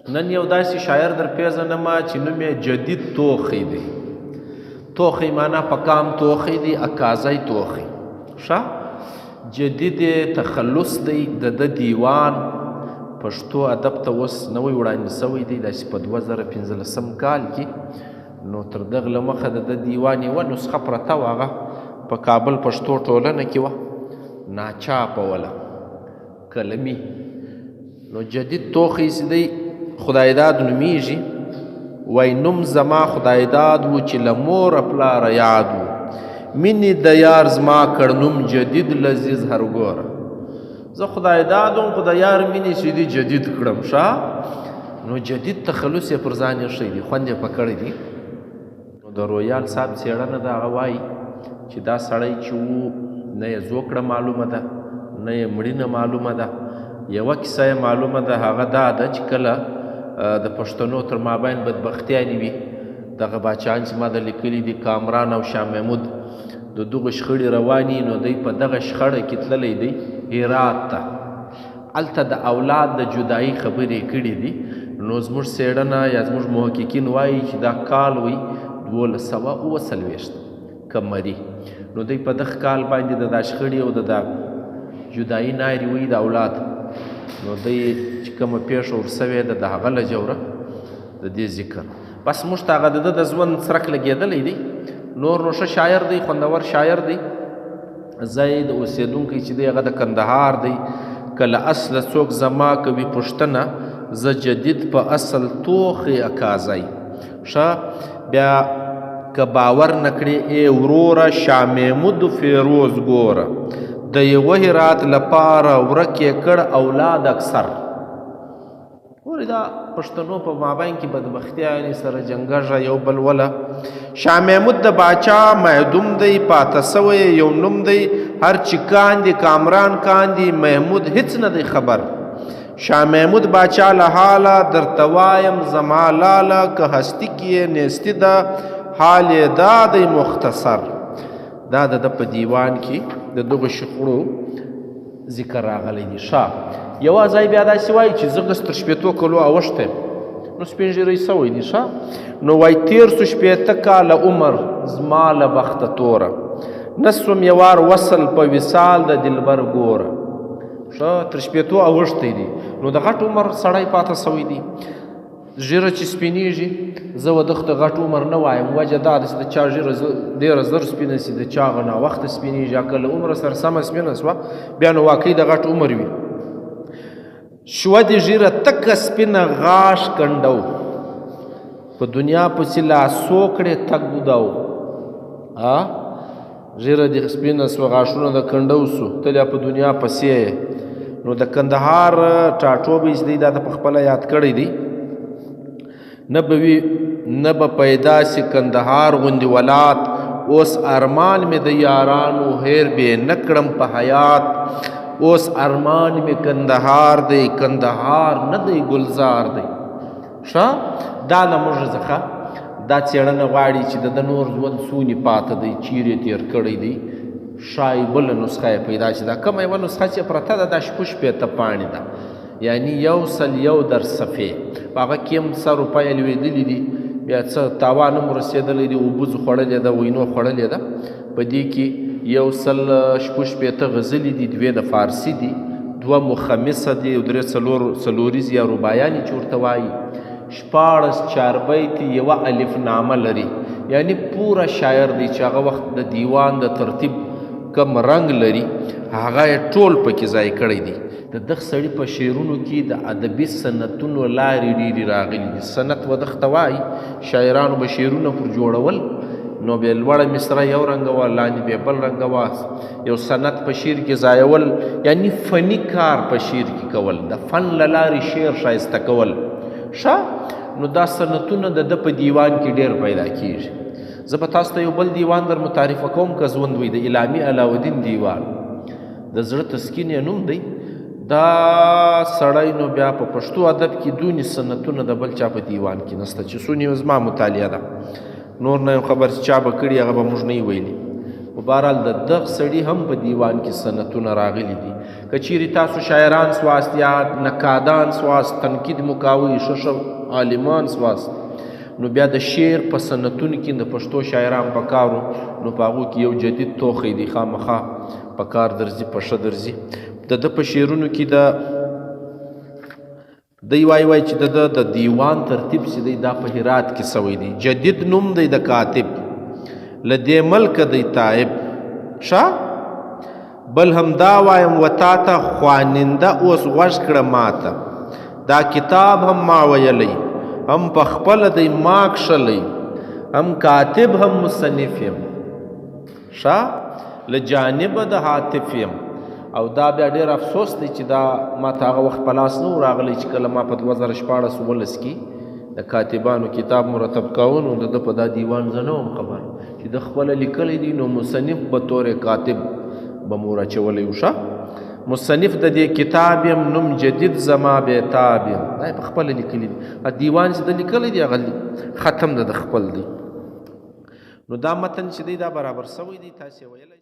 نن یو داسې شاعر در پیژنمه چې نوم یې جدید توخی دی. توخی معنا په کام توخی دی، اکازی توخی. ښه جدید تخلص دی. د دیوان پښتو ادب ته اوس نوی وړاندې سوی دی، داسې په 2015 کال کې. نو تر دغه له مخه د دیوان یوه نسخه پرته وه، هغه په کابل پښتو ټولنه کې وه، ناچاپه وله، قلمي. نو جدید توخی چې دی خدایداد نومیږي. وای نوم زما خدایداد و چې له موره پلاره یاد و، مینې د یار زما کړ نوم جدید لذیذ هر ګوره. زه خدایداد وم خو د یار مینې چې دی جدید کړم. ښه نو جدید تخلص یې پر ځان ایښی دی، خوند یې پکړی دی. نو د رویال صاحب څېړنه د هغه وایي چې دا سړی چې و نه یې زوکړه معلومه ده، نه یې مړینه معلومه ده. یوه کیسه یې معلومه ده، هغه دا ده چې کله د پښتنو تر مابین بدبختیانې وي، دغه باچایان چې ما د لیکلي دي کامران او شاه محمود، د دغو شخړې روانې، نو دی په دغه شخړه کې تللی دی هرات ته. هلته د اولاد د جدایي خبرې کړي دي. نو زموږ څېړنه یا زموږ محققین وایي چې دا کال وی 1249 قمري. نو دی په دغه کال باندې د دا شخړې او د جدایي نارې وی د اولاد، نو دی چې کومه پیښه ورسوې ده د هغه له جوره د دې ذکر. بس موږ ته هغه د ده د ژوند څرک لګېدلی دی. نور نو ښه شاعر دی، خوندور شاعر دی. ځای د اوسېدونکی چې دی هغه د کندهار دی. کله اصله څوک زما کوي پوښتنه، زه جدید په اصل توخې اکازی. ښه بیا که باور نه کړې ای وروره شاه محمود فیروز ګوره، د یوه هرات لپاره ورک یې کړ اولاد اکثر. ګورې دا پښتنو په مابین کې بدبختیانې سره جنګژه یو بل وله. شاه محمود د باچا معدوم دی، پاته سوی یو نوم دی، هر چې کاندي کامران کاندي، محمود هیڅ نه دی خبر. شاه محمود باچا له حاله درته وایم زما لاله، که هستی کې یې نیستي ده حال یې دا دی مختصر. دا د په دیوان کې د دغو شخړو ذکر راغلی دی. ښه یوه ځای بیا داسې وایي چې زه اوس تر 80 کلو اوښتی نو سپین ږیری سوی دی. ښه نو وایي تېر سو 80 کاله عمر زما له بخته توره، نه سوم یوار وصل په وصال د دلبر ګوره. ښه تر 80 اوښتی دی، نو د غټ عمر سړی پاته سوی دی. ږیره چې سپینېږي، زه ودغه ته غټ عمر نه وایم، وجه دا ده چې د چا ږیره ډېره زر سپینه سي، د چا هغه ناوخته سپینېږي. که له عمره سره سمه سپینه سوه بیا نو واقعي د غټ عمر وي. شوه د ږیره تکه سپینه غاښ کنډو، په دنیا پسې لاسو کړې تګ بوداو. ږیره دې سپینه سوه، غاښونه د کنډو سو، تلیا په دنیا پسې یې. نو د کندهار ټاټوبی چې دی دا د پخپله یاد کړی دی. نه به وي نه به پیدا سي کندهار غوندې ولات، اوس ارمان مې د یارانو هیر بې نه کړم په حیات. اوس ارمان مې کندهار دی، کندهار نه دی گلزار دی. ښه دا نه موږ څخه دا څېړنه غواړي چې د نور ژوند څونې پاته دی، چیرې تېر کړی دی. ښایي بله نسخه یې پیدا چې دا کومه یوه نسخه چې پرته ده دا شپږ پاڼې ده، یعنی 101 در صفحې. په هغه کې هم 100 روپۍ لوېدلي دي، بیا څه تاوان هم رسېدلی دی، اوبوزو خوړلې ده، وینو خوړلې ده. په دې کې 116 غزلې دي، 2 د فارسي دي، 2 مخمسه دي، 3 څلوریز یا رباعیانې چې ورته وایي، 14 چاربیتې، 1 الف نامه لري. یعنی پوره شاعر دی چې هغه وخت د دیوان د ترتیب کم رنګ لري هغه یې ټول پکې ځای کړی دی. د دغه سړي په شعرونو کې د ادبي سنتونو لارې ډېرې راغلي دي. سنت ودغه ته وایي شاعرانو به شعرونه پر جوړول، نو بیا لوړه مصره یو رنګه وه، لاندې بیا بل رنګه وه. یو سنت په شعر کې ځایول یعنی فني کار په شعر کې کول، د فن له لارې شعر ښایسته کول. ښه نو دا سنتونه د ده په دیوان کې ډېر پیدا کېږي. زه به تاسو ته یو بل دیوان در متعرفه کوم که ژوند وي، د علامي علاودین دیوان، د زړه تسکین یې نوم دی. دا سړی نو بیا په پښتو ادب کې دونې سنتونه د بل چا په دیوان کې نسته چې څونې زما مطالعه ده. نور نه یم خبر چې چا به کړي هغه به موږ نه یې ویلي. خو بهرحال د دغ سړي هم په دیوان کې سنتونه راغلي دي که چیرې تاسو شاعران سواست یا نقادان سواست تنقید مو کاوه ښه عالمان سواست نو بیا د شعر په سنتونو کې د پښتو شاعران په کارو نو په هغو کې یو جدید توخی دی خامخا په کار درځي په ښه درځي د ده په شعرونو کې دی وای چې د دیوان ترتیب چې دی دا په هرات کې سوی دی جدید نوم دی د کاتب له دې ملکه دی تایب بل هم دا وایم و تا ته خواننده اوس غوږ کړه ماته دا کتاب هم ما ویلی هم په خپله دی ما کښلی هم کاتب هم مصنف یم له جانبه د حاطف یم او دا بیا ډېر افسوس دی چې دا ما ته هغه وخت په لاس نه و راغلی چې کله ما په 2014 کې د کاتبانو کتاب مرتب کاوه نو د ده په دا دیوان زه نه وم خبر چې د خپله لیکلی دی نو مصنف به طور کاتب به مو راچولی و مصنف د دې کتاب یم نوم جدید زما بیتاب یم دا یې په خپله لیکلی دی دیوان چې د لیکلی دی هغه ختم د خپل دی نو دا متن چې دی دا برابر سوی دی تاسې ویلی